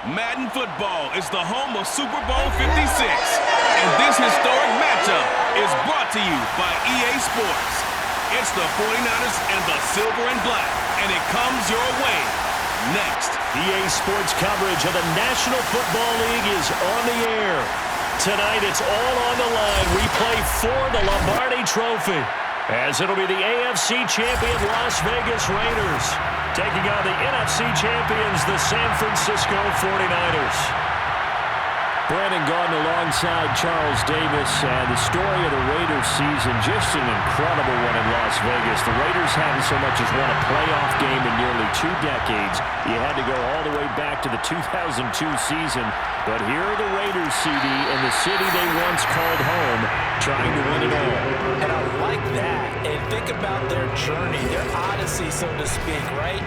Madden Football is the home of Super Bowl 56, and this historic matchup is brought to you by EA Sports. It's the 49ers and the silver and black, and it comes your way next. EA Sports coverage of the National Football League is on the air. Tonight it's all on the line. We play for the Lombardi Trophy, as it'll be the AFC champion Las Vegas Raiders taking on the NFC champions, the San Francisco 49ers. Brandon Gaudin alongside Charles Davis, and the story of the Raiders season, just an incredible one in Las Vegas. The Raiders haven't so much as won a playoff game in nearly 2 decades. You had to go all the way back to the 2002 season, but here are the Raiders, CD, in the city they once called home, trying to win it all. And I like that. And think about their journey, their odyssey, so to speak, right?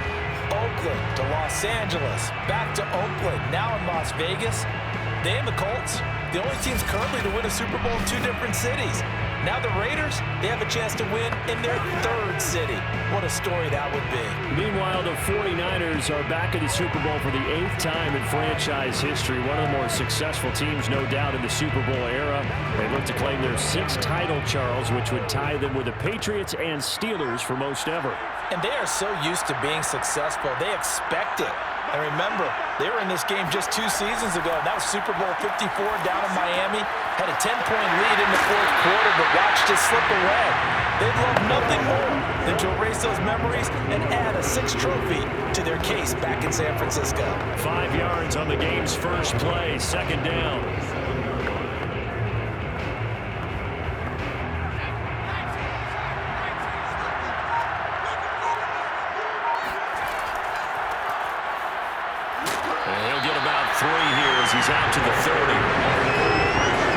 Oakland to Los Angeles, back to Oakland, now in Las Vegas. They and the Colts, the only teams currently to win a Super Bowl in 2 different cities. Now the Raiders, they have a chance to win in their 3rd city. What a story that would be. Meanwhile, the 49ers are back in the Super Bowl for the 8th time in franchise history. One of the more successful teams, no doubt, in the Super Bowl era. They look to claim their 6th title, Charles, which would tie them with the Patriots and Steelers for most ever. And they are so used to being successful. They expect it. And remember, they were in this game just 2 seasons ago. That was Super Bowl 54 down in Miami. Had a 10-point lead in the 4th quarter, but watched it slip away. They'd love nothing more than to erase those memories and add a 6th trophy to their case back in San Francisco. 5 yards on the game's first play, 2nd down. He's out to the 30.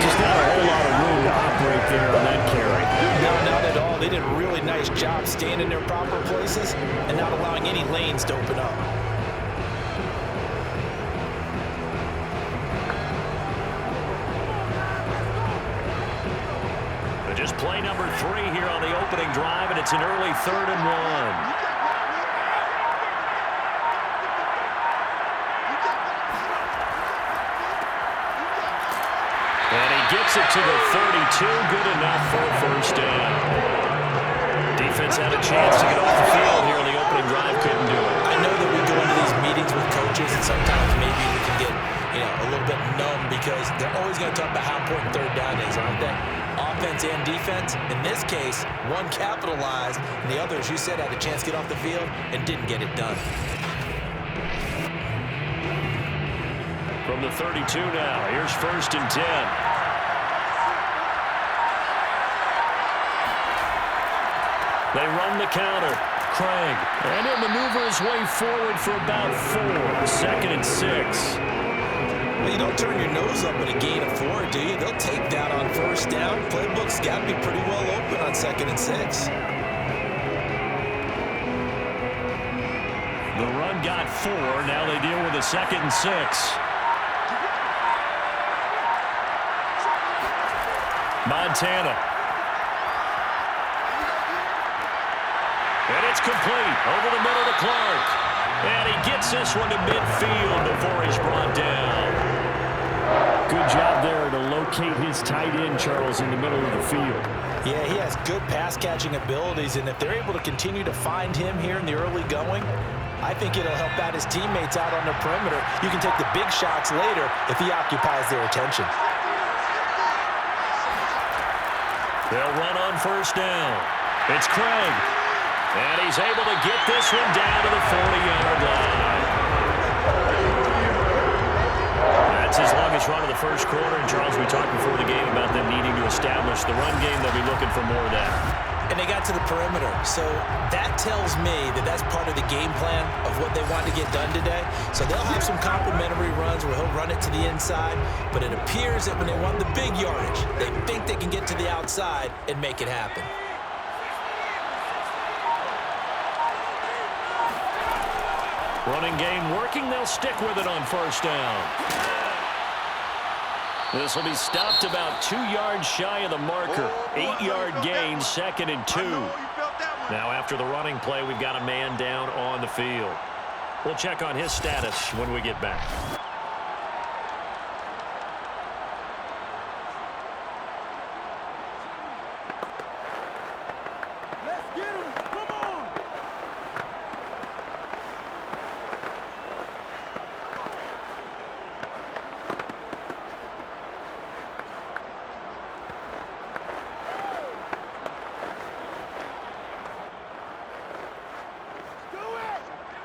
Just not a whole lot of room to operate there on that carry. No, not at all. They did a really nice job staying in their proper places and not allowing any lanes to open up. But just play number 3 here on the opening drive, and it's an early 3rd and 1. Gets it to the 32, good enough for a 1st down. Defense had a chance to get off the field here on the opening drive, couldn't do it. I know that we go into these meetings with coaches, and sometimes maybe we can get, a little bit numb because they're always going to talk about how important 3rd down is, aren't they? Offense and defense. In this case, one capitalized, and the other, as you said, had a chance to get off the field and didn't get it done. From the 32 now, here's 1st and 10. They run the counter. Craig. And he'll maneuver his way forward for about 4. 2nd and 6. Well, you don't turn your nose up at a gain of 4, do you? They'll take that on 1st down. Playbook's got to be pretty well open on 2nd and 6. The run got 4. Now they deal with a 2nd and 6. Montana. And it's complete over the middle to Clark. And he gets this one to midfield before he's brought down. Good job there to locate his tight end, Charles, in the middle of the field. Yeah, he has good pass-catching abilities, and if they're able to continue to find him here in the early going, I think it'll help out his teammates out on the perimeter. You can take the big shots later if he occupies their attention. They'll run on 1st down. It's Craig. And he's able to get this one down to the 40-yard line. That's his longest run of the 1st quarter. And, Charles, we talked before the game about them needing to establish the run game. They'll be looking for more of that. And they got to the perimeter. So that tells me that that's part of the game plan of what they want to get done today. So they'll have some complementary runs where he'll run it to the inside. But it appears that when they want the big yardage, they think they can get to the outside and make it happen. Running game working. They'll stick with it on 1st down. This will be stopped about 2 yards shy of the marker. 8-yard gain, 2nd and 2. Now after the running play, we've got a man down on the field. We'll check on his status when we get back.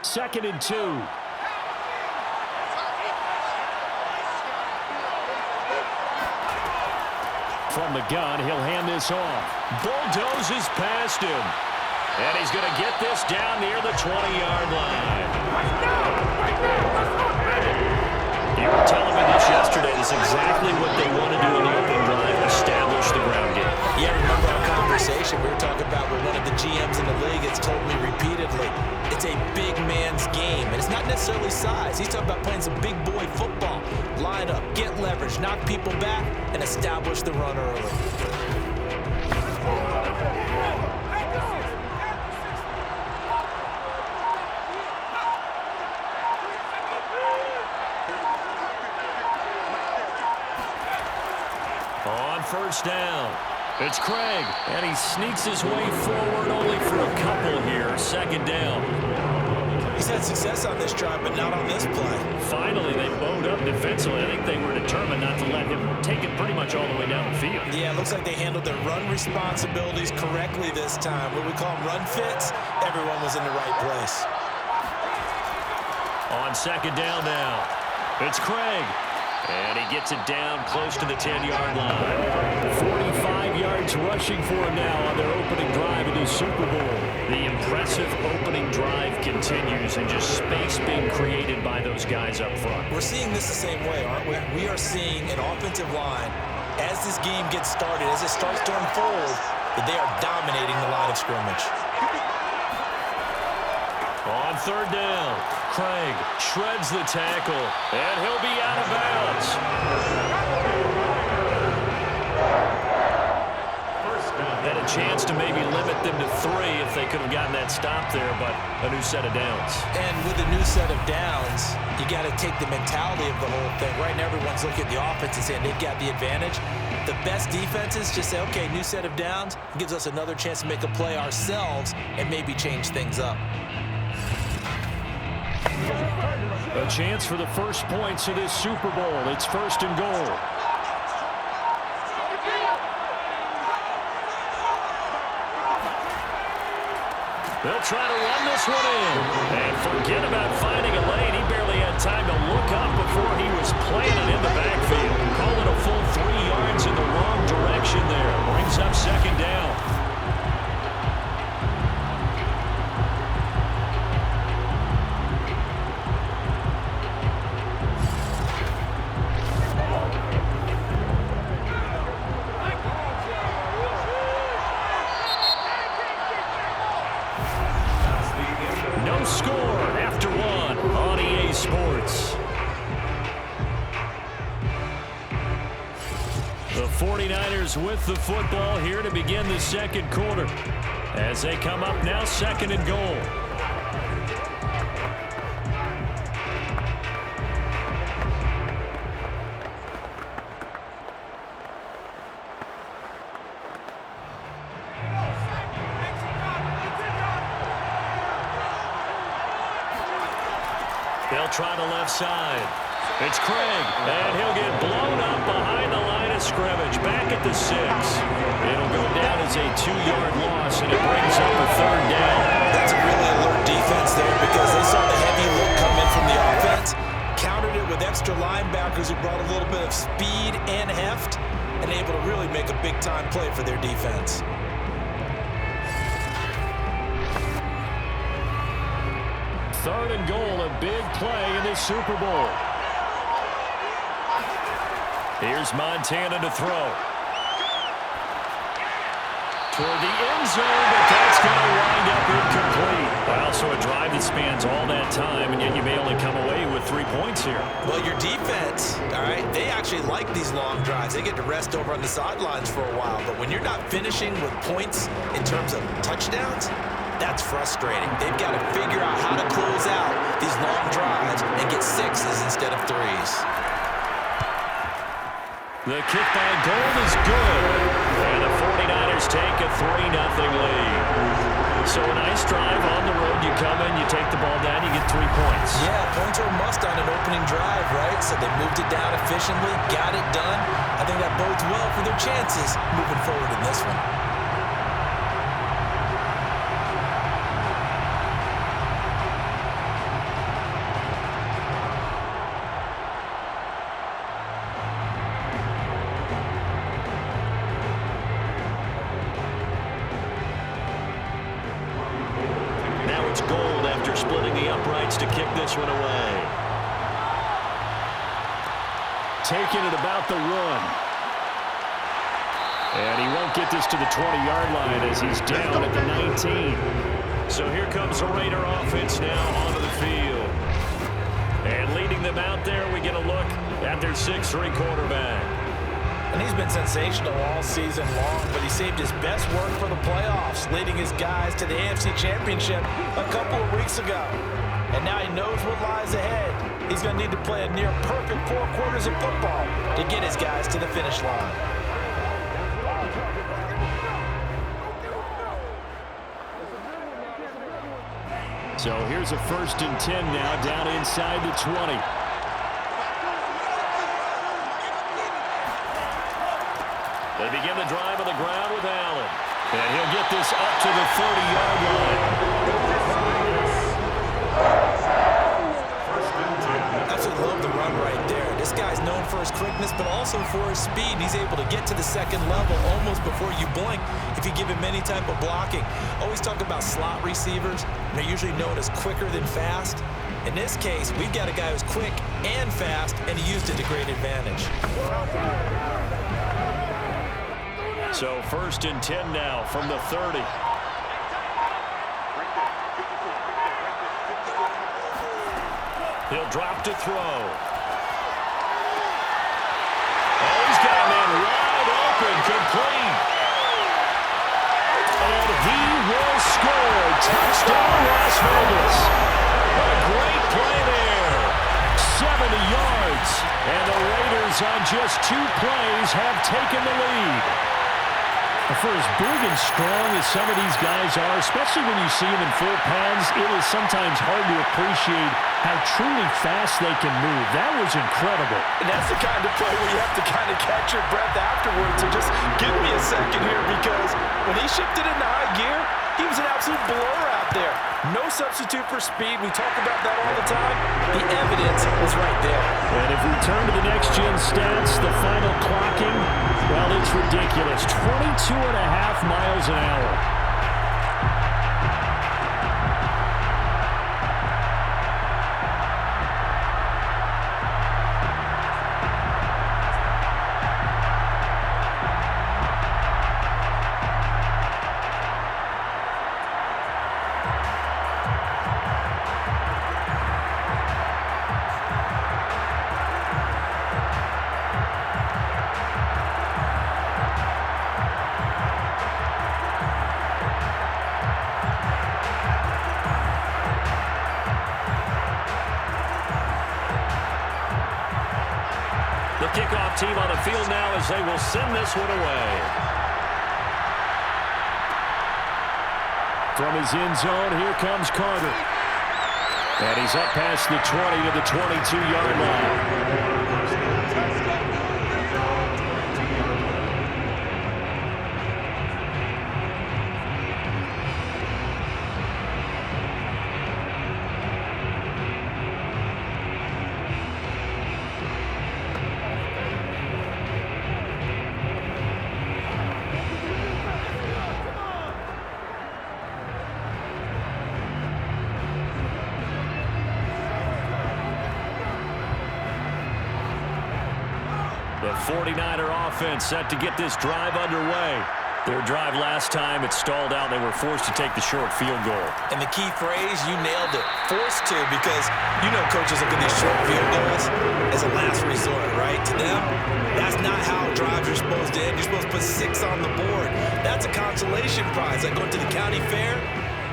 2nd and 2. From the gun, he'll hand this off. Bulldozes past him. And he's going to get this down near the 20-yard line. You were telling me this yesterday. This is exactly what they want to do in the opening drive, establish the ground game. Yeah, remember our conversation we were talking about with one of the GMs in the league. It's told me repeatedly, it's a big man's game. And it's not necessarily size. He's talking about playing some big boy football. Line up, get leverage, knock people back, and establish the run early. On first down, it's Craig, and he sneaks his way forward only for a couple here. 2nd down. He's had success on this drive, but not on this play. Finally, they bowed up defensively. I think they were determined not to let him take it pretty much all the way down the field. Yeah, it looks like they handled their run responsibilities correctly this time. What we call them run fits, everyone was in the right place. On 2nd down now, it's Craig. And he gets it down close to the 10-yard line. 45 yards rushing for him now on their opening drive in the Super Bowl. The impressive opening drive continues, and just space being created by those guys up front. We're seeing this the same way, aren't we? We are seeing an offensive line, as this game gets started, as it starts to unfold, that they are dominating the line of scrimmage. On 3rd down, Craig shreds the tackle, and he'll be out of bounds. Had a chance to maybe limit them to 3 if they could have gotten that stop there, but a new set of downs. And with a new set of downs, you got to take the mentality of the whole thing. Right now, everyone's looking at the offense and saying they've got the advantage. The best defenses just say, okay, new set of downs, gives us another chance to make a play ourselves and maybe change things up. A chance for the first points of this Super Bowl. It's 1st and goal. They'll try to run this one in. And forget about finding a lane. He barely had time to look up before he was planted in the backfield. Call it a full 3 yards in the wrong direction there. Brings up 2nd down. No score after 1 on EA Sports. The 49ers with the football here to begin the 2nd quarter. As they come up now, 2nd and goal. They'll try the left side. It's Craig, and he'll get blown up behind the line of scrimmage. Back at the 6. It'll go down as a 2-yard loss, and it brings up a 3rd down. That's a really alert defense there because they saw the heavy look come in from the offense, countered it with extra linebackers who brought a little bit of speed and heft, and able to really make a big-time play for their defense. Third and goal, a big play in this Super Bowl. Here's Montana to throw. Toward the end zone, but that's going to wind up incomplete. Well, so a drive that spans all that time, and yet you may only come away with 3 points here. Well, your defense, all right, they actually like these long drives. They get to rest over on the sidelines for a while, but when you're not finishing with points in terms of touchdowns, that's frustrating. They've got to figure out how to close out these long drives and get 6s instead of 3s. The kick by Gold is good. And the 49ers take a 3-0 lead. So a nice drive on the road. You come in, you take the ball down, you get 3 points. Yeah, points are a must on an opening drive, right? So they moved it down efficiently, got it done. I think that bodes well for their chances moving forward in this one. field after splitting the uprights to kick this one away. Taking it about the 1. And he won't get this to the 20-yard line as he's down at the 19. So here comes the Raider offense now onto the field. And leading them out there, we get a look at their 6'3" quarterback. And he's been sensational all season long, but he saved his best work for the playoffs, leading his guys to the AFC Championship a couple of weeks ago. And now he knows what lies ahead. He's going to need to play a near-perfect 4 quarters of football to get his guys to the finish line. So here's a 1st and 10 now, down inside the 20. They begin the drive on the ground with Allen. And he'll get this up to the 30-yard line. Absolutely love the run right there. This guy's known for his quickness, but also for his speed. He's able to get to the second level almost before you blink if you give him any type of blocking. Always talk about slot receivers. They're usually known as quicker than fast. In this case, we've got a guy who's quick and fast, and he used it to great advantage. So 1st and 10 now from the 30. He'll drop to throw. Oh, he's got a man wide open, complete. And he will score. Touchdown, Las Vegas. A great play there. 70 yards. And the Raiders on just 2 plays have taken the lead. For as big and strong as some of these guys are, especially when you see them in full pads, it is sometimes hard to appreciate how truly fast they can move. That was incredible. And that's the kind of play where you have to kind of catch your breath afterwards. So just give me a second here, because when he shifted into high gear, he was an absolute blur out there. No substitute for speed. We talk about that all the time. The evidence was right there. And if we turn to the next-gen stats, the final clocking, well, it's ridiculous. 22.5 miles an hour. The kickoff team on the field now as they will send this one away. From his end zone, here comes Carter. And he's up past the 20 to the 22-yard line. The 49er offense set to get this drive underway. Their drive last time, it stalled out. They were forced to take the short field goal. And the key phrase, you nailed it. Forced to, because you know coaches look at these short field goals as a last resort, right? To them, that's not how drives are supposed to end. You're supposed to put 6 on the board. That's a consolation prize. Like going to the county fair,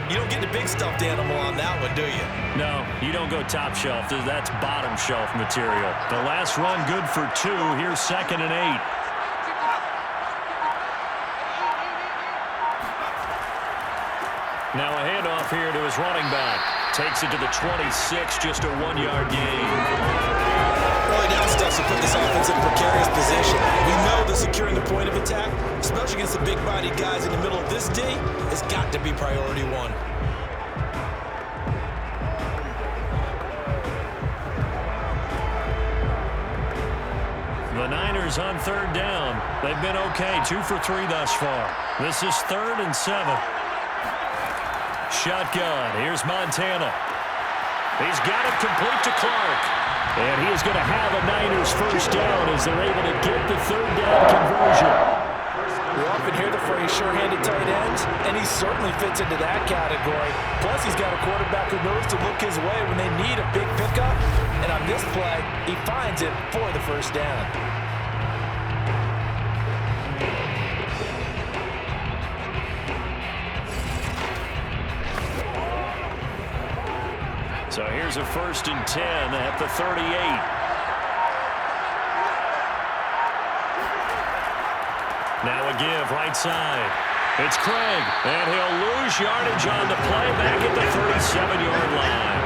you don't get the big stuffed animal on that one, do you? No, you don't go top shelf. That's bottom shelf material. The last run good for 2. Here's 2nd and 8. Now a handoff here to his running back. Takes it to the 26, just a 1-yard gain. Early down stuff to put this offense in a precarious position. We know that securing the point of attack, especially against the big-bodied guys in the middle of this D, has got to be priority 1. The Niners on 3rd down. They've been okay, 2 for 3 thus far. This is 3rd and 7. Shotgun. Here's Montana. He's got it complete to Clark. And he is going to have a Niners first down as they're able to get the third down conversion. We often hear the phrase sure-handed tight ends, and he certainly fits into that category. Plus, he's got a quarterback who knows to look his way when they need a big pickup. And on this play, he finds it for the first down. So here's a 1st and 10 at the 38. Now a give right side. It's Craig, and he'll lose yardage on the play back at the 37-yard line.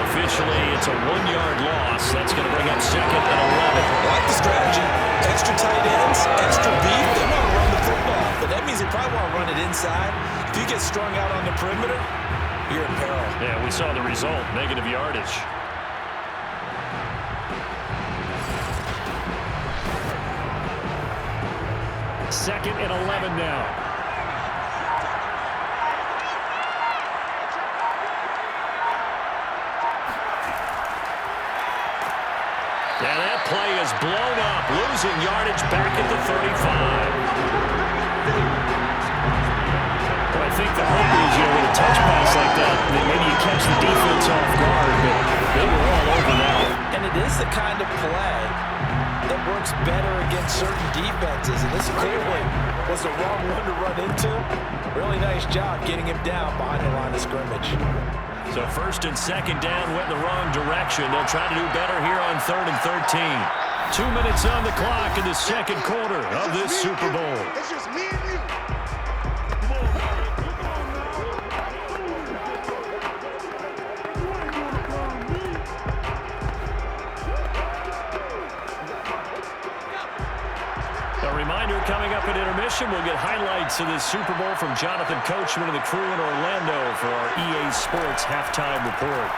Officially, it's a 1-yard loss. That's going to bring up 2nd and 11. I like the strategy. Extra tight ends, extra beef. They want to run the football, but that means they probably want to run it inside. If you get strung out on the perimeter, you're in peril. Yeah, we saw the result, negative yardage. Second and 11 now. And that play is blown up, losing yardage back at the 35. But I think the hope is, with a touch pass like that, maybe you catch the defense off guard, but they were all over that. And it is the kind of play that works better against certain defenses, and this clearly was the wrong one to run into. Really nice job getting him down behind the line of scrimmage. So 1st and 2nd down went in the wrong direction. They'll try to do better here on 3rd and 13. 2 minutes on the clock in the second quarter of this Super Bowl. It's just me and you. Coming up at intermission, we'll get highlights of this Super Bowl from Jonathan Coachman and the crew in Orlando for our EA Sports halftime report.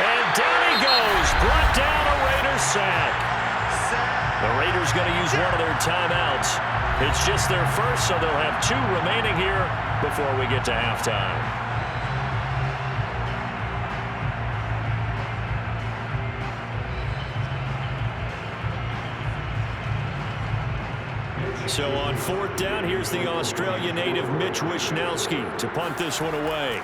And down he goes, brought down a Raiders sack. The Raiders going to use one of their timeouts. It's just their first, so they'll have 2 remaining here before we get to halftime. So on 4th down, here's the Australia native Mitch Wishnowsky to punt this one away.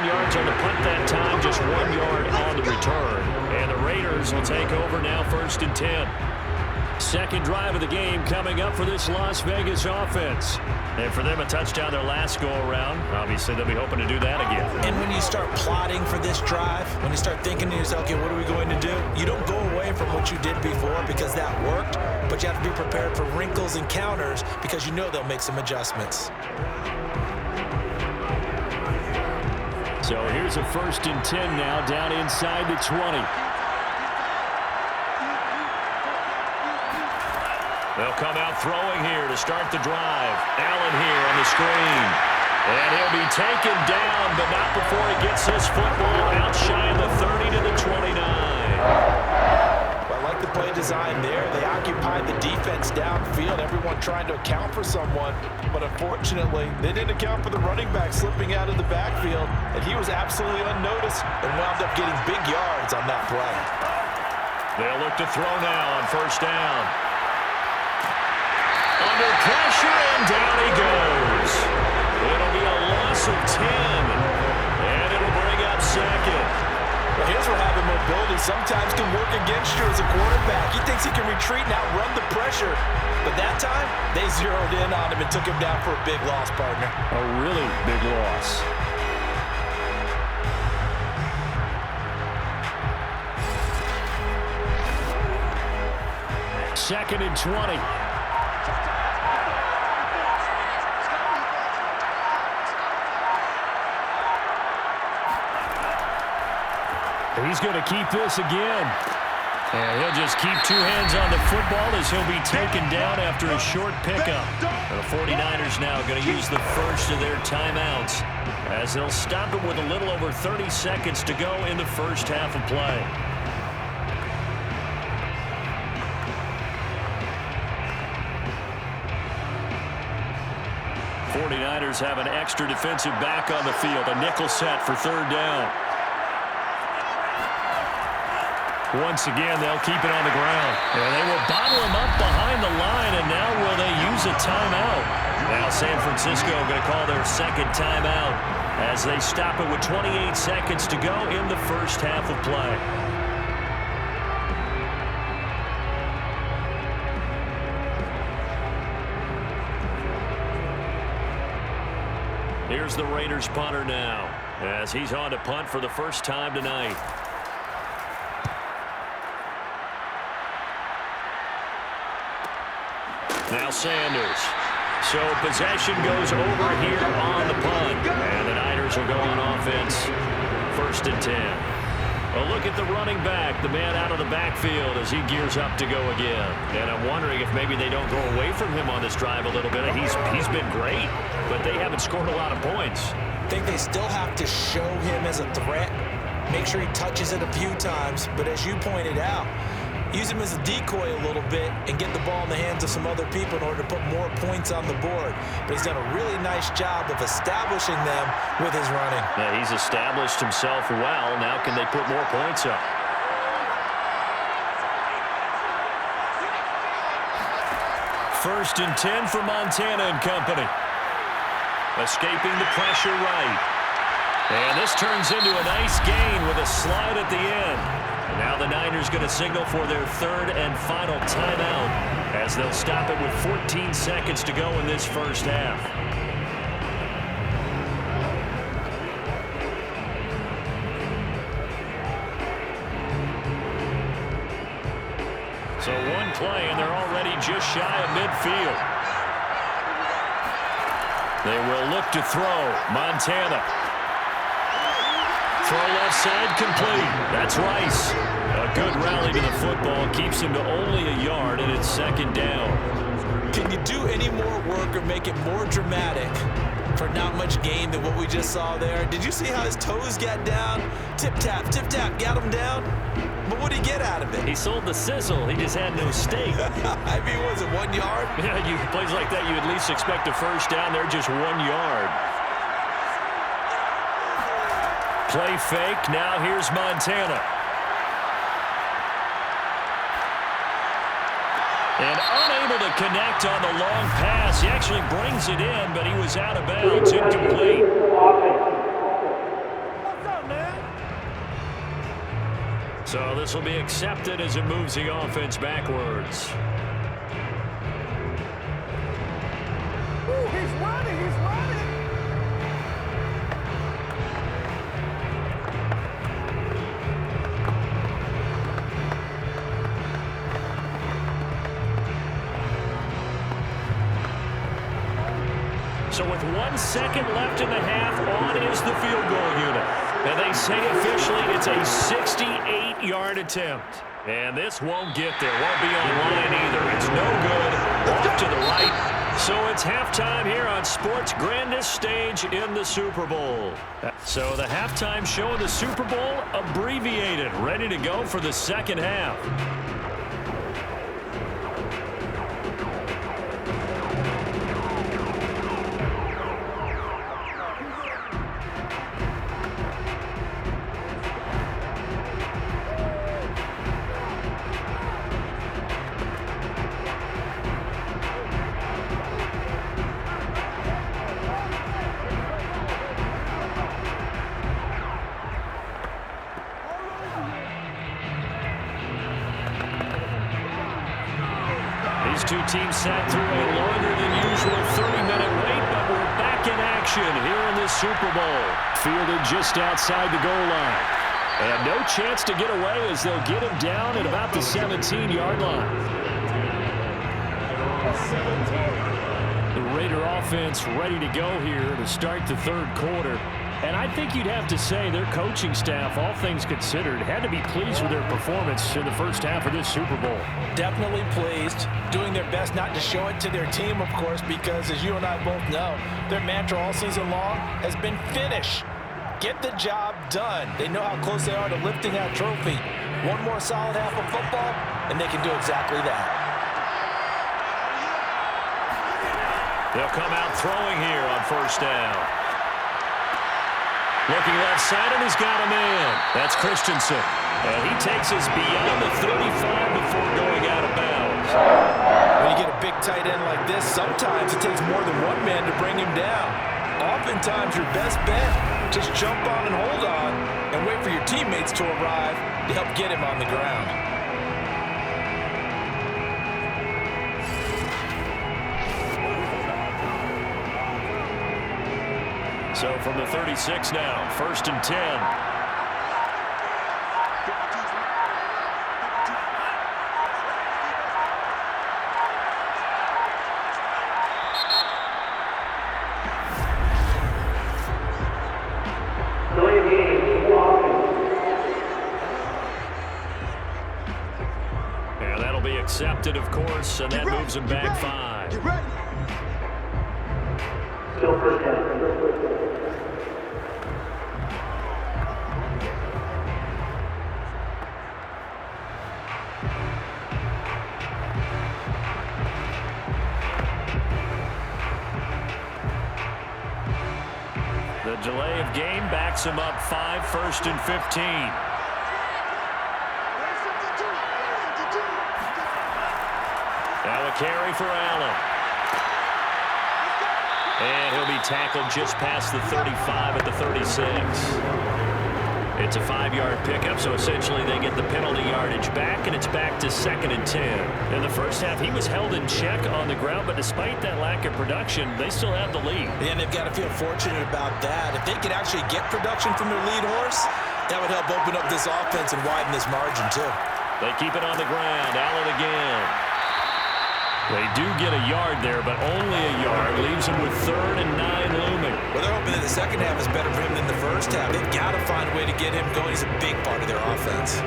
yards on the punt that time, just 1 yard on the return. And the Raiders will take over now 1st and 10. Second drive of the game coming up for this Las Vegas offense. And for them, a touchdown their last go-around. Obviously, they'll be hoping to do that again. And when you start plotting for this drive, when you start thinking to yourself, okay, what are we going to do? You don't go away from what you did before because that worked, but you have to be prepared for wrinkles and counters because you know they'll make some adjustments. So here's a 1st and 10 now, down inside the 20. They'll come out throwing here to start the drive. Allen here on the screen. And he'll be taken down, but not before he gets his football out shy of the 30 to the 29. Well, I like the play design there. They occupied the defense downfield, everyone trying to account for someone. But unfortunately, they didn't account for the running back slipping out of the backfield. And he was absolutely unnoticed and wound up getting big yards on that play. They'll look to throw now on 1st down. Under pressure, and down he goes. It'll be a loss of 10, and it'll bring up 2nd. Well, here's where having mobility sometimes can work against you as a quarterback. He thinks he can retreat and outrun the pressure. But that time, they zeroed in on him and took him down for a big loss, partner. A really big loss. Second and 20. He's going to keep this again. And he'll just keep 2 hands on the football as he'll be taken down after a short pickup. The 49ers now going to use the first of their timeouts as they'll stop it with a little over 30 seconds to go in the first half of play. 49ers have an extra defensive back on the field. A nickel set for third down. Once again, they'll keep it on the ground. And they will bottle him up behind the line, and now will they use a timeout? Now San Francisco going to call their second timeout as they stop it with 28 seconds to go in the first half of play. Here's the Raiders punter now as he's on to punt for the first time tonight. Now Sanders. So possession goes over here on the punt. And the Niners will go on offense. 1st and 10. A look at the running back, the man out of the backfield as he gears up to go again. And I'm wondering if maybe they don't go away from him on this drive a little bit. He's been great, but they haven't scored a lot of points. I think they still have to show him as a threat. Make sure he touches it a few times. But as you pointed out, use him as a decoy a little bit and get the ball in the hands of some other people in order to put more points on the board. But he's done a really nice job of establishing them with his running. Yeah, he's established himself well. Now can they put more points up? First and 10 for Montana and company. Escaping the pressure right. And this turns into a nice gain with a slide at the end. Now the Niners going to signal for their third and final timeout as they'll stop it with 14 seconds to go in this first half. So one play and they're already just shy of midfield. They will look to throw. Montana. Throw left side complete. That's Rice. A good rally to the football. Keeps him to only a yard, and it's 2nd down. Can you do any more work or make it more dramatic for not much gain than what we just saw there? Did you see how his toes got down? Tip-tap, got him down. But what did he get out of it? He sold the sizzle. He just had no steak. I mean, was it 1 yard? Yeah, plays like that, you at least expect a first down. They're just 1 yard. Play fake. Now here's Montana. And unable to connect on the long pass. He actually brings it in, but he was out of bounds. Incomplete. What's up, man? So this will be accepted as it moves the offense backwards. Ooh, he's running. So with 1 second left in the half, on is the field goal unit. And they say officially it's a 68-yard attempt. And this won't get there. Won't be on line either. It's no good. Off to the right. So it's halftime here on sports' grandest stage in the Super Bowl. So the halftime show of the Super Bowl abbreviated. Ready to go for the second half. These two teams sat through a longer than usual 30-minute wait, but we're back in action here in this Super Bowl. Fielded just outside the goal line. And no chance to get away as they'll get him down at about the 17-yard line. The Raider offense ready to go here to start the third quarter. And I think you'd have to say their coaching staff, all things considered, had to be pleased with their performance in the first half of this Super Bowl. Definitely pleased. Doing their best not to show it to their team, of course, because as you and I both know, their mantra all season long has been finish. Get the job done. They know how close they are to lifting that trophy. One more solid half of football, and they can do exactly that. They'll come out throwing here on first down. Looking left side, and he's got a man. That's Christensen. And he takes us beyond the 35 before going out of bounds. When you get a big tight end like this, sometimes it takes more than one man to bring him down. Oftentimes, your best bet, just jump on and hold on and wait for your teammates to arrive to help get him on the ground. So from the 36 now, 1st and 10. And that'll be accepted, of course, and that moves him back 5. Still first down. The delay of game backs him up 5, 1st and 15. Now a carry for Allen. And he'll be tackled just past the 35 at the 36. It's a 5-yard pickup, so essentially they get the penalty yardage back, and it's back to 2nd and 10. In the first half, he was held in check on the ground, but despite that lack of production, they still have the lead. And they've got to feel fortunate about that. If they could actually get production from their lead horse, that would help open up this offense and widen this margin, too. They keep it on the ground. Allen again. They do get a yard there, but only a yard. Leaves him with 3rd and 9 looming. Well, they're hoping that the second half is better for him than the first half. They've got to find a way to get him going. He's a big part of their offense.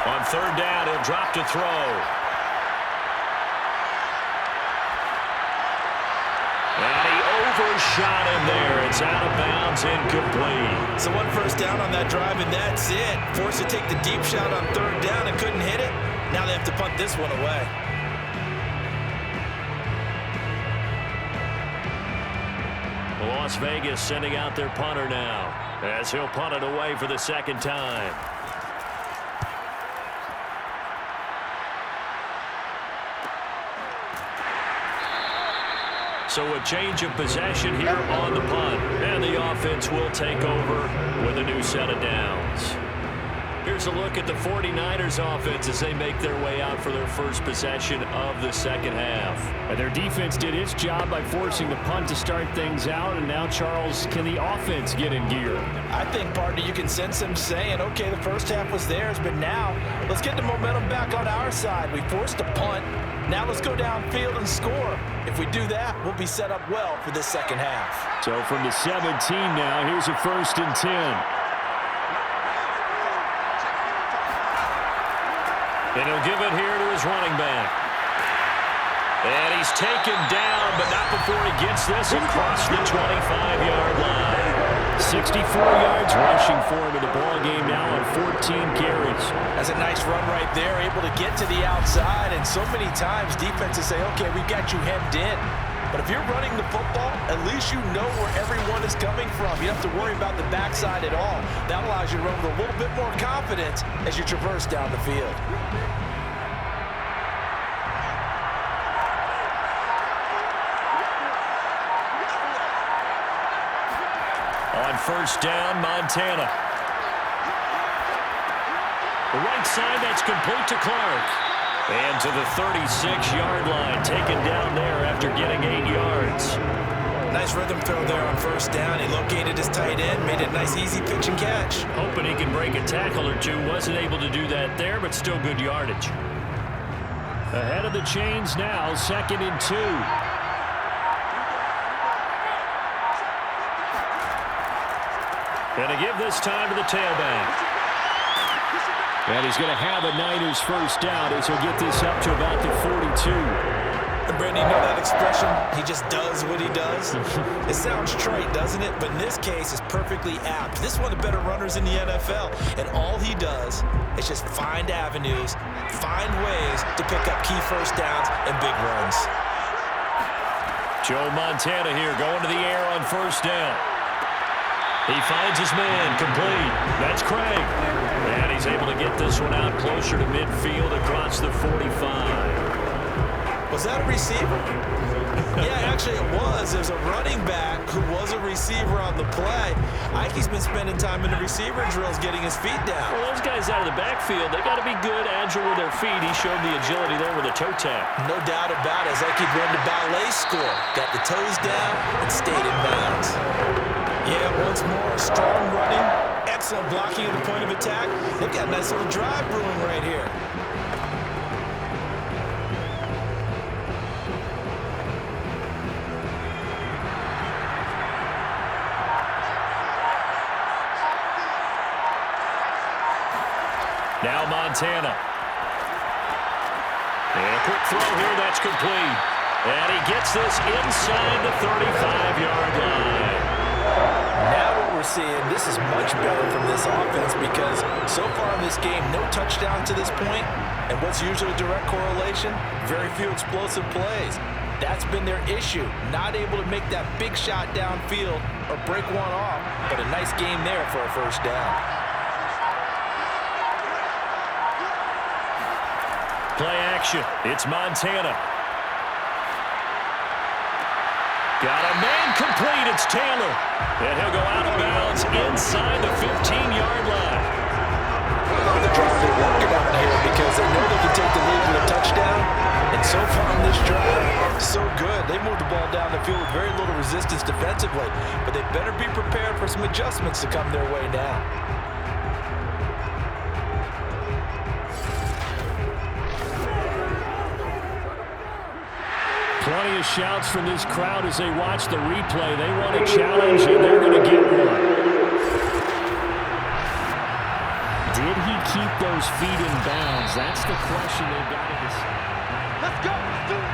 On 3rd down, he'll drop to throw. And he overshot him there. It's out of bounds, incomplete. So 1 first down on that drive, and that's it. Forced to take the deep shot on 3rd down and couldn't hit it. Now they have to punt this one away. Las Vegas sending out their punter now, as he'll punt it away for the 2nd time. So a change of possession here on the punt. And the offense will take over with a new set of downs. Here's a look at the 49ers offense as they make their way out for their first possession of the second half. And their defense did its job by forcing the punt to start things out. And now, Charles, can the offense get in gear? I think, partner, you can sense them saying, okay, the first half was theirs, but now let's get the momentum back on our side. We forced a punt. Now let's go downfield and score. If we do that, we'll be set up well for this second half. So from the 17 now, here's a 1st and 10. And he'll give it here to his running back. And he's taken down, but not before he gets this across the 25-yard line. 64 yards rushing for him in the ball game now on 14 carries. That's a nice run right there, able to get to the outside. And so many times defenses say, okay, we've got you hemmed in. But if you're running the football, at least you know where everyone is coming from. You don't have to worry about the backside at all. That allows you to run with a little bit more confidence as you traverse down the field. On 1st down, Montana. The right side, that's complete to Clark. And to the 36-yard line, taken down there after getting 8 yards. Nice rhythm throw there on 1st down. He located his tight end, made it a nice easy pitch and catch. Hoping he can break a tackle or two. Wasn't able to do that there, but still good yardage. Ahead of the chains now, 2nd and 2. Going to give this time to the tailback. And he's going to have a Niners 1st down as he'll get this up to about the 42. And Brandon, you know that expression, he just does what he does? It sounds trite, doesn't it? But in this case, it's perfectly apt. This is one of the better runners in the NFL, and all he does is just find avenues, find ways to pick up key first downs and big runs. Joe Montana here going to the air on first down. He finds his man, complete. That's Craig. And he's able to get this one out closer to midfield across the 45. Was that a receiver? Yeah, actually it was. There's a running back who was a receiver on the play. Ikey's been spending time in the receiver drills getting his feet down. Well, those guys out of the backfield, they got to be good, agile with their feet. He showed the agility there with a toe tap. No doubt about it. As Ikey went to ballet school, got the toes down and stayed in bounds. Yeah, once more, strong running, excellent blocking at the point of attack. They've got a nice little drive brewing right here. Now Montana. And a quick throw here, that's complete. And he gets this inside the 35-yard line. Now what we're seeing, this is much better from this offense because so far in this game, no touchdown to this point. And what's usually a direct correlation? Very few explosive plays. That's been their issue. Not able to make that big shot downfield or break one off. But a nice game there for a first down. Play action. It's Montana. Got a man complete. It's Taylor. And he'll go out of bounds inside the 15-yard line. The drive they're working on here because they know they can take the lead with a touchdown. And so far on this drive, so good. They moved the ball down the field with very little resistance defensively. But they better be prepared for some adjustments to come their way now. Plenty of shouts from this crowd as they watch the replay. They want a challenge, and they're going to get one. Did he keep those feet in bounds? That's the question they've got to decide. Let's go. Let's do it.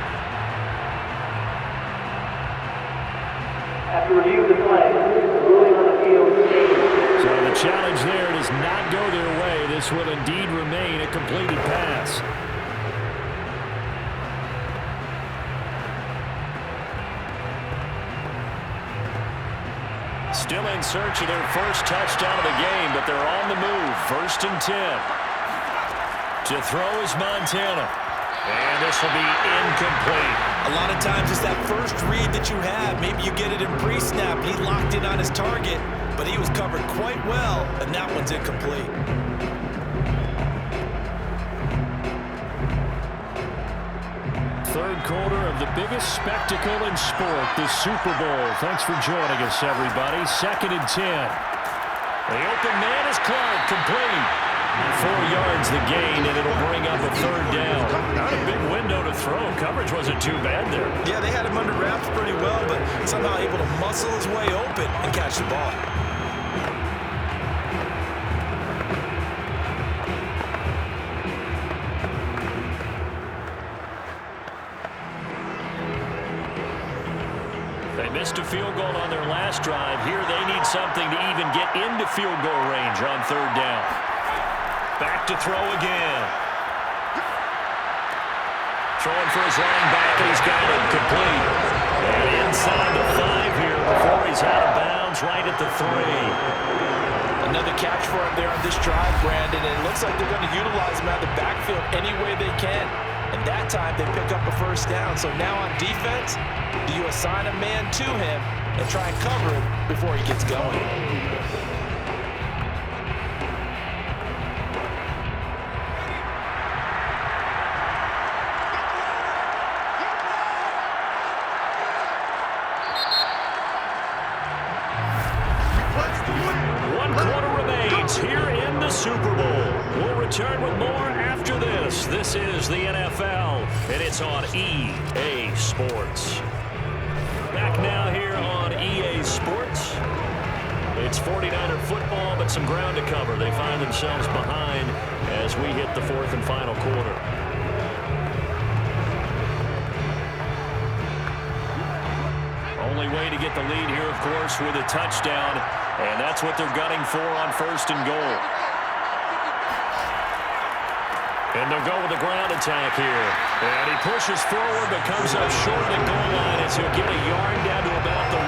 After review of the play, the ruling on the field stays. So the challenge there does not go their way. This will indeed remain a completed pass. Still in search of their first touchdown of the game, but they're on the move. 1st and 10. To throw is Montana. And this will be incomplete. A lot of times it's that first read that you have. Maybe you get it in pre-snap. He locked in on his target, but he was covered quite well, and that one's incomplete. Third quarter of the biggest spectacle in sport, the Super Bowl. Thanks for joining us, everybody. 2nd and 10. The open man is Clark, complete. 4 yards the gain, and it'll bring up a 3rd down. Not a big window to throw. Coverage wasn't too bad there. Yeah, they had him under wraps pretty well, but somehow able to muscle his way open and catch the ball. Missed a field goal on their last drive. Here they need something to even get into field goal range on 3rd down. Back to throw again. Throwing for his line back, and he's got it complete. And inside the 5 here before he's out of bounds, right at the 3. Another catch for him there on this drive, Brandon, and it looks like they're going to utilize him out of the backfield any way they can. And that time they pick up a first down. So now on defense, do you assign a man to him and try and cover him before he gets going? One quarter remains here in the Super Bowl. We'll return with more after this. This is the NFL, and it's on EA Sports. Back now here on EA Sports. It's 49er football, but some ground to cover. They find themselves behind as we hit the 4th and final quarter. only way to get the lead here, of course, with a touchdown, and that's what they're gunning for on 1st and goal. And they'll go with the ground attack here. And he pushes forward but comes up short of the goal line as he'll get a yard down to about the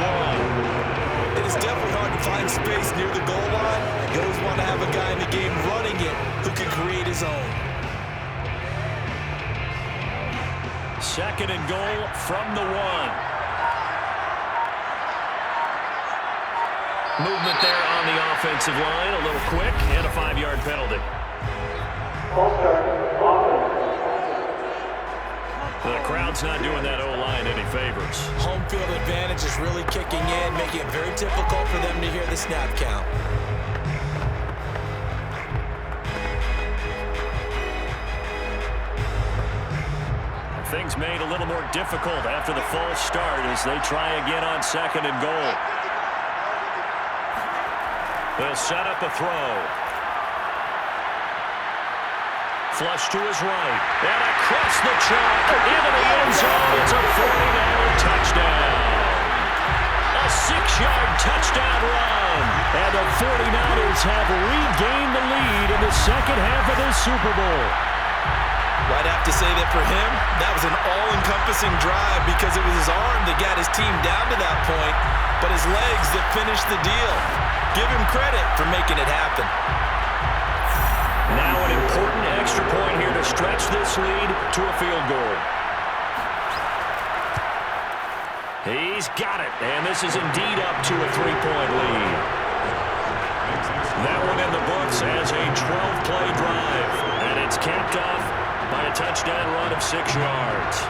1. It is definitely hard to find space near the goal line. You always want to have a guy in the game running it who can create his own. 2nd and goal from the 1. Movement there on the offensive line. A little quick and a 5-yard penalty. False start, offense. The crowd's not doing that O-line any favors. Home field advantage is really kicking in, making it very difficult for them to hear the snap count. Things made a little more difficult after the false start as they try again on 2nd and goal. They'll set up a throw. Flush to his right. And across the chalk into the end zone. It's a 49er touchdown. A 6-yard touchdown run. And the 49ers have regained the lead in the second half of this Super Bowl. I'd have to say that for him, that was an all-encompassing drive because it was his arm that got his team down to that point, but his legs that finished the deal. Give him credit for making it happen. Now an important extra point here to stretch this lead to a field goal. He's got it, and this is indeed up to a 3-point lead. That one in the books as a 12-play drive, and it's capped off by a touchdown run of 6 yards.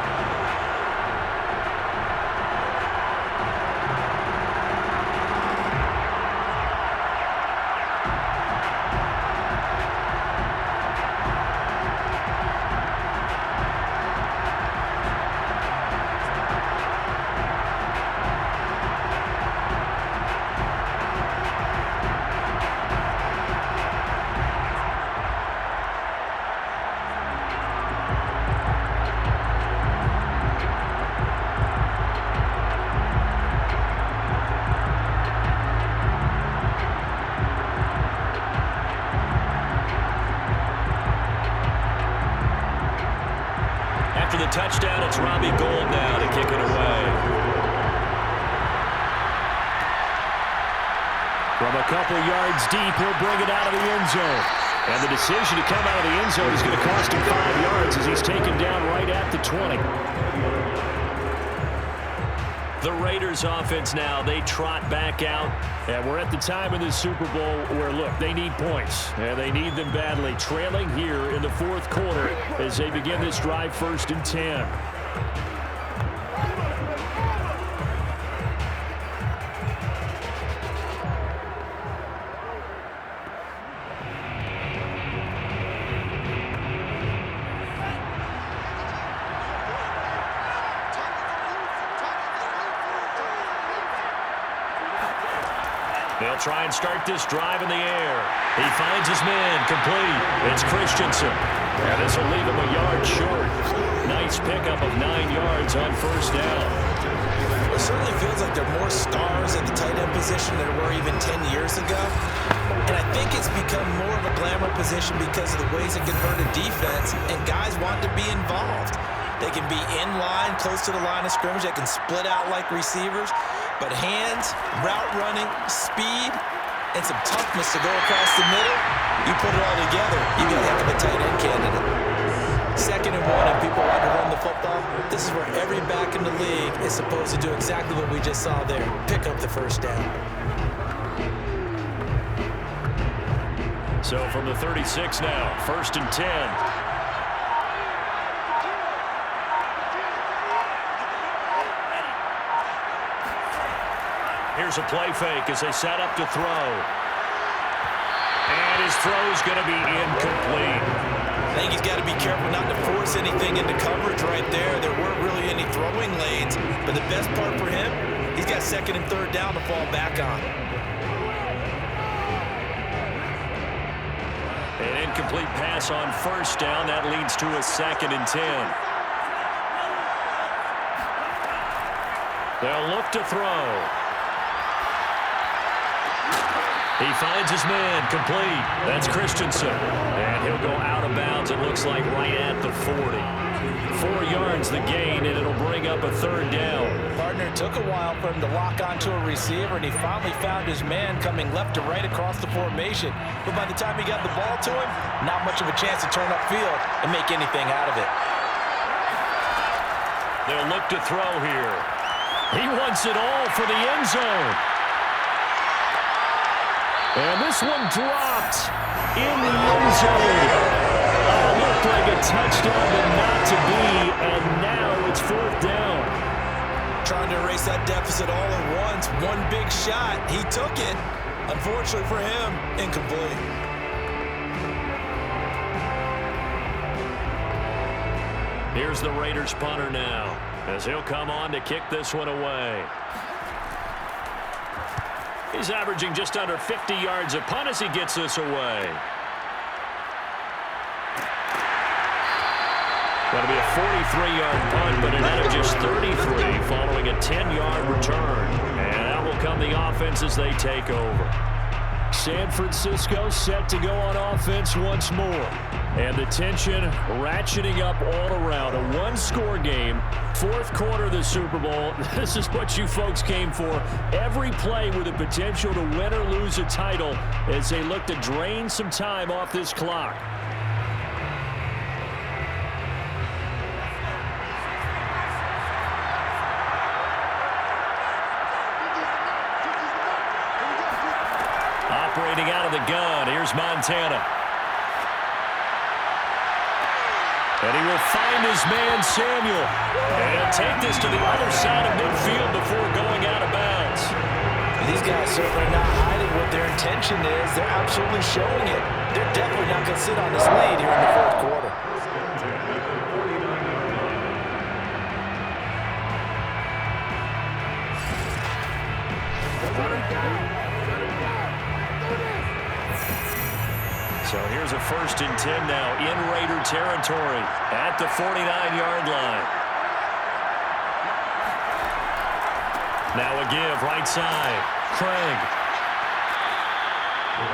After the touchdown, it's Robbie Gould now to kick it away. From a couple yards deep, he'll bring it out of the end zone. And the decision to come out of the end zone is going to cost him 5 yards as he's taken down right at the 20. The Raiders offense now, they trot back out. And we're at the time in the Super Bowl where, look, they need points. And they need them badly. Trailing here in the 4th quarter as they begin this drive 1st and 10. They'll try and start this drive in the air. He finds his man, complete. It's Christensen. And this will leave him a yard short. Nice pickup of 9 yards on 1st down. It certainly feels like there are more stars at the tight end position than there were even 10 years ago. And I think it's become more of a glamour position because of the ways it can hurt a defense, and guys want to be involved. They can be in line, close to the line of scrimmage. They can split out like receivers. But hands, route running, speed, and some toughness to go across the middle, you put it all together, you got a heck of a tight end candidate. 2nd and 1, and people want to run the football. This is where every back in the league is supposed to do exactly what we just saw there. Pick up the 1st down. So from the 36 now, 1st and 10. Here's a play fake as they set up to throw. And his throw's going to be incomplete. I think he's got to be careful not to force anything into coverage right there. There weren't really any throwing lanes, but the best part for him, he's got 2nd and 3rd down to fall back on. An incomplete pass on 1st down. That leads to a 2nd and 10. They'll look to throw. He finds his man, complete. That's Christensen. And he'll go out of bounds, it looks like, right at the 40. 4 yards the gain, and it'll bring up a 3rd down. Partner, took a while for him to lock onto a receiver, and he finally found his man coming left to right across the formation. But by the time he got the ball to him, not much of a chance to turn upfield and make anything out of it. They'll look to throw here. He wants it all for the end zone. And this one dropped in the end zone. Looked like a touchdown, but not to be, and now it's 4th down. Trying to erase that deficit all at once. One big shot. He took it. Unfortunately for him, incomplete. Here's the Raiders punter now, as he'll come on to kick this one away. He's averaging just under 50 yards a punt as he gets this away. That'll be a 43-yard punt, but it ended just 33 following a 10-yard return. And out will come the offense as they take over. San Francisco set to go on offense once more. And the tension ratcheting up all around. A 1-score game, 4th quarter of the Super Bowl. This is what you folks came for. Every play with the potential to win or lose a title as they look to drain some time off this clock. Operating out of the gun, here's Montana. And he will find his man, Samuel. And he'll take this to the other side of midfield before going out of bounds. These guys certainly not hiding what their intention is. They're absolutely showing it. They're definitely not going to sit on this lead here in the 4th quarter. So here's a 1st and 10 now in Raider territory at the 49-yard line. Now a give right side. Craig.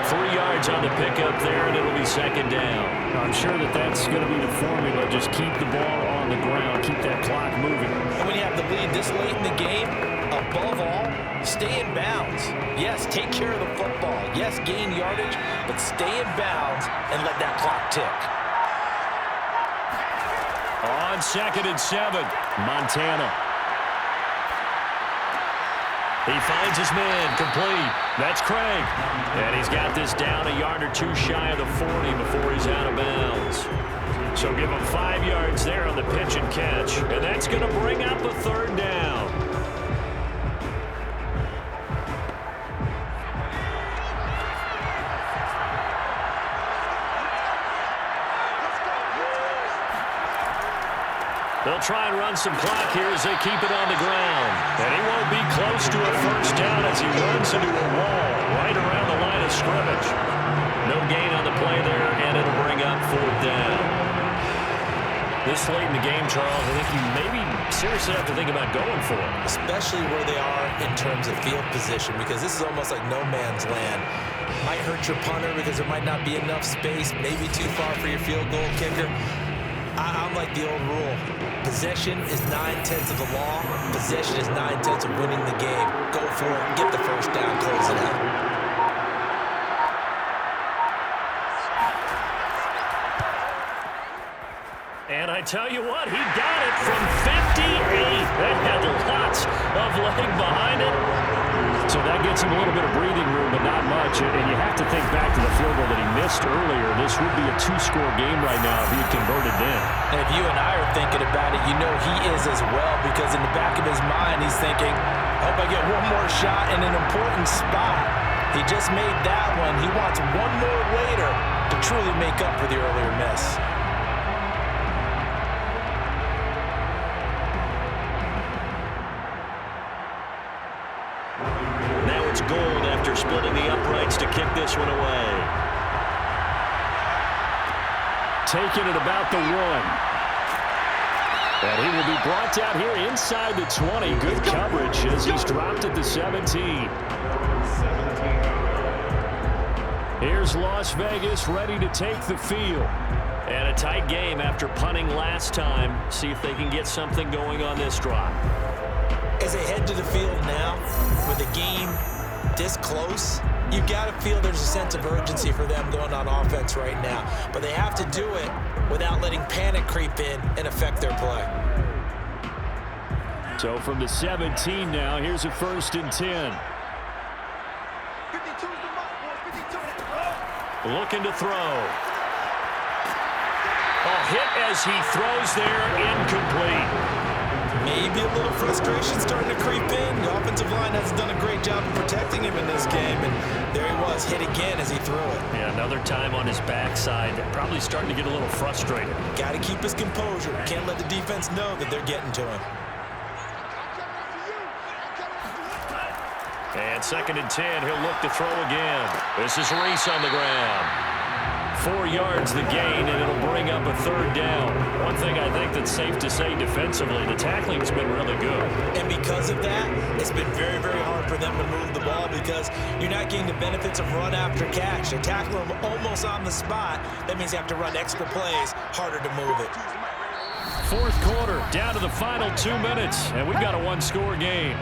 3 yards on the pickup there, and it'll be 2nd down. I'm sure that's going to be the formula. Just keep the ball on the ground. Keep that clock moving. And when you have the lead this late in the game, above all, stay in bounds. Yes, take care of the football. Yes, gain yardage, but stay in bounds and let that clock tick. On 2nd and 7, Montana. He finds his man, complete. That's Craig. And he's got this down a yard or 2 shy of the 40 before he's out of bounds. So give him 5 yards there on the pitch and catch. And that's going to bring up a 3rd down. They'll try and run some clock here as they keep it on the ground. And he won't be close to a 1st down as he runs into a wall right around the line of scrimmage. No gain on the play there, and it'll bring up 4th down. This late in the game, Charles, I think you maybe seriously have to think about going for it. Especially where they are in terms of field position, because this is almost like no man's land. Might hurt your punter because there might not be enough space, maybe too far for your field goal kicker. I'm like the old rule. Possession is 9/10 of the law. Possession is 9/10 of winning the game. Go for it. Get the 1st down. Close it out. And I tell you what, he got it from 58. That had lots of leg behind it. So that gets him a little bit of breathing room, but not much. And you have to think back to the field goal that he missed earlier. This would be a 2-score game right now if he had converted then. And if you and I are thinking about it, you know he is as well, because in the back of his mind, he's thinking, I hope I get one more shot in an important spot. He just made that one. He wants one more later to truly make up for the earlier miss. Gold after splitting the uprights to kick this one away. Taking it about the 1. And he will be brought down here inside the 20. Good coverage as he's dropped at the 17. Here's Las Vegas ready to take the field. And a tight game after punting last time. See if they can get something going on this drive. As they head to the field now, with the game this close, you've got to feel there's a sense of urgency for them going on offense right now. But they have to do it without letting panic creep in and affect their play. So from the 17 now, here's a 1st and 10. 52's the mark, boys. 52. Looking to throw. A hit as he throws there, incomplete. Maybe a little frustration starting to creep in. The offensive line hasn't done a great job of protecting him in this game, and there he was, hit again as he threw it. Yeah, another time on his backside, probably starting to get a little frustrated. Got to keep his composure. Can't let the defense know that they're getting to him. And 2nd and 10, he'll look to throw again. This is Reese on the ground. 4 yards the gain, and it'll bring up a 3rd down. One thing I think that's safe to say defensively, the tackling's been really good. And because of that, it's been very, very hard for them to move the ball because you're not getting the benefits of run after catch. They tackle them almost on the spot. That means you have to run extra plays, harder to move it. 4th quarter, down to the final 2 minutes, and we've got a 1-score game.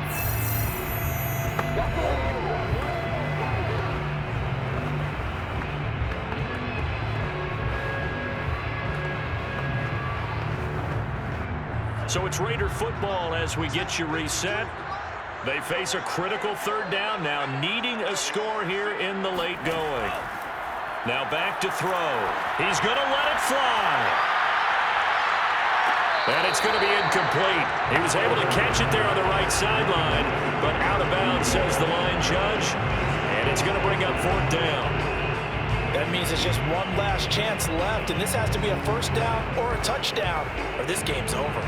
So it's Raider football as we get you reset. They face a critical 3rd down now, needing a score here in the late going. Now back to throw. He's going to let it fly. And it's going to be incomplete. He was able to catch it there on the right sideline, but out of bounds, says the line judge. And it's going to bring up 4th down. That means it's just one last chance left, and this has to be a 1st down or a touchdown, or this game's over.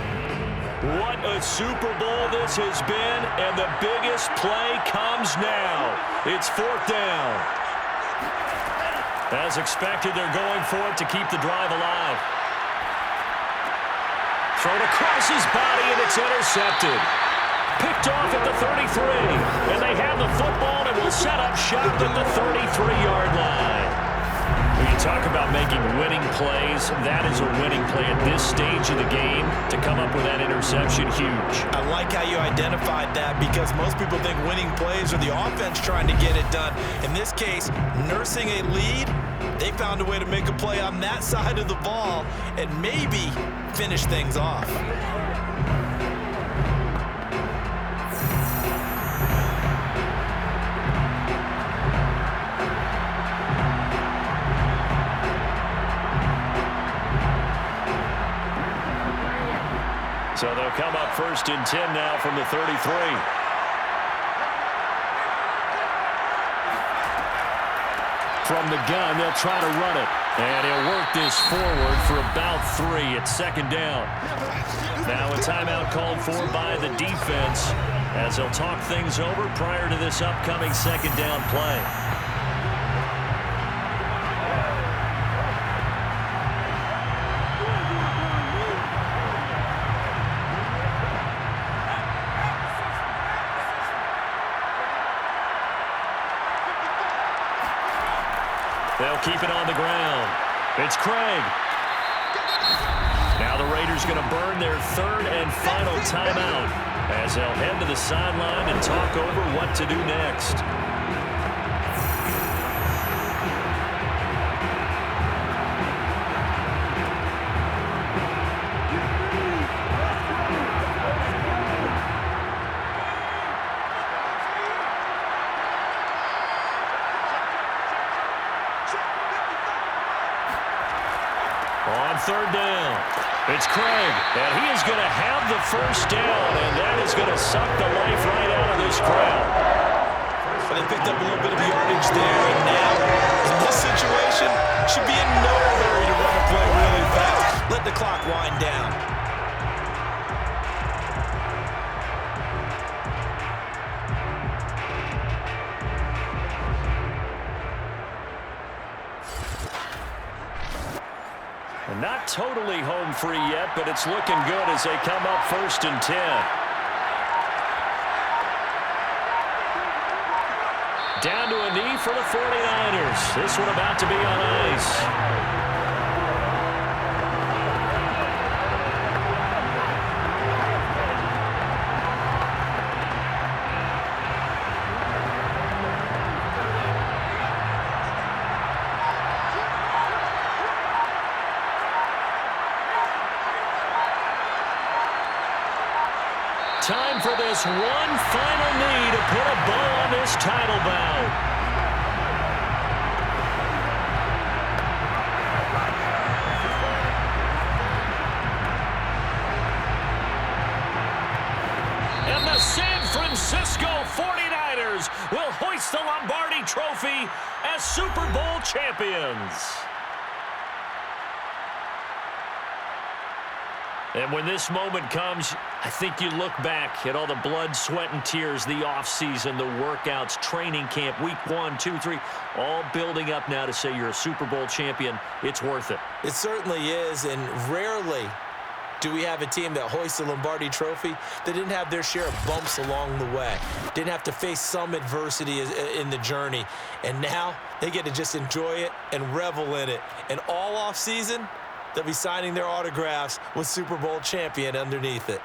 What a Super Bowl this has been, and the biggest play comes now. It's 4th down. As expected, they're going for it to keep the drive alive. Thrown across his body, and it's intercepted. Picked off at the 33, and they have the football and will set up shop at the 33-yard line. When you talk about making winning plays, that is a winning play at this stage of the game. To come up with that interception, huge. I like how you identified that because most people think winning plays are the offense trying to get it done. In this case, nursing a lead, they found a way to make a play on that side of the ball and maybe finish things off. So they'll come up 1st and 10 now from the 33. From the gun, they'll try to run it. And he'll work this forward for about 3 at 2nd down. Now a timeout called for by the defense as they'll talk things over prior to this upcoming 2nd down play. They'll keep it on the ground. It's Craig. Now the Raiders going to burn their 3rd and final timeout as they'll head to the sideline and talk over what to do next. On 3rd down, it's Craig, and he is going to have the 1st down, and that is going to suck the life right out of this crowd. But they picked up a little bit of yardage there, and now, in this situation, should be in no hurry to run a play really fast. Let the clock wind down. And Not totally home free yet, but it's looking good as they come up 1st and 10. Down to a knee for the 49ers. This one about to be on ice. Time for this one final knee to put a bow on this title bout. And the San Francisco 49ers will hoist the Lombardi Trophy as Super Bowl champions. And when this moment comes, I think you look back at all the blood, sweat, and tears, the offseason, the workouts, training camp, week 1, 2, 3, all building up now to say you're a Super Bowl champion. It's worth it. It certainly is, and rarely do we have a team that hoists the Lombardi Trophy that didn't have their share of bumps along the way, didn't have to face some adversity in the journey, and now they get to just enjoy it and revel in it. And all offseason, they'll be signing their autographs with Super Bowl champion underneath it.